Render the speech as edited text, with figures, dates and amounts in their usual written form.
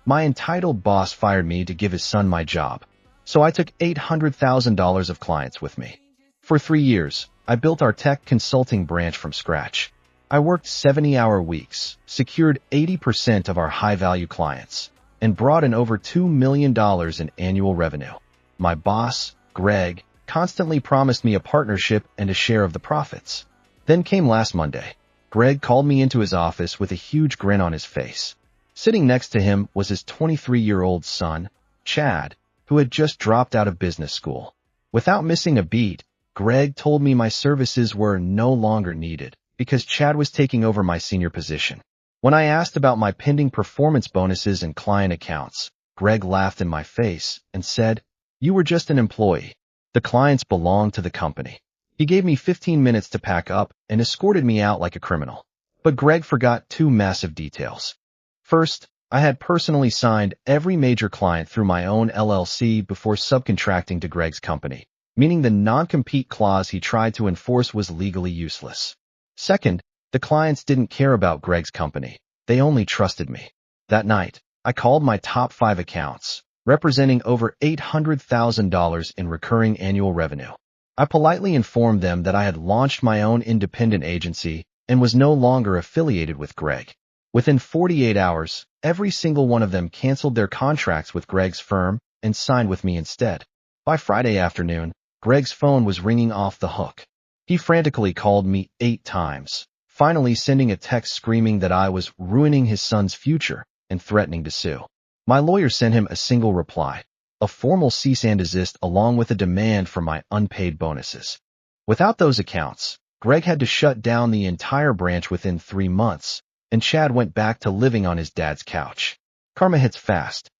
My entitled boss fired me to give his son my job, so I took $800,000 of clients with me. For 3 years, I built our tech consulting branch from scratch. I worked 70-hour weeks, secured 80% of our high-value clients, and brought in over $2 million in annual revenue. My boss, Greg, constantly promised me a partnership and a share of the profits. Then came last Monday. Greg called me into his office with a huge grin on his face. Sitting next to him was his 23-year-old son, Chad, who had just dropped out of business school. Without missing a beat, Greg told me my services were no longer needed because Chad was taking over my senior position. When I asked about my pending performance bonuses and client accounts, Greg laughed in my face and said, "You were just an employee. The clients belong to the company." He gave me 15 minutes to pack up and escorted me out like a criminal. But Greg forgot 2 massive details. First, I had personally signed every major client through my own LLC before subcontracting to Greg's company, meaning the non-compete clause he tried to enforce was legally useless. Second, the clients didn't care about Greg's company. They only trusted me. That night, I called my top 5 accounts, representing over $800,000 in recurring annual revenue. I politely informed them that I had launched my own independent agency and was no longer affiliated with Greg. Within 48 hours, every single one of them canceled their contracts with Greg's firm and signed with me instead. By Friday afternoon, Greg's phone was ringing off the hook. He frantically called me 8 times, finally sending a text screaming that I was ruining his son's future and threatening to sue. My lawyer sent him a single reply, a formal cease and desist along with a demand for my unpaid bonuses. Without those accounts, Greg had to shut down the entire branch within 3 months, and Chad went back to living on his dad's couch. Karma hits fast.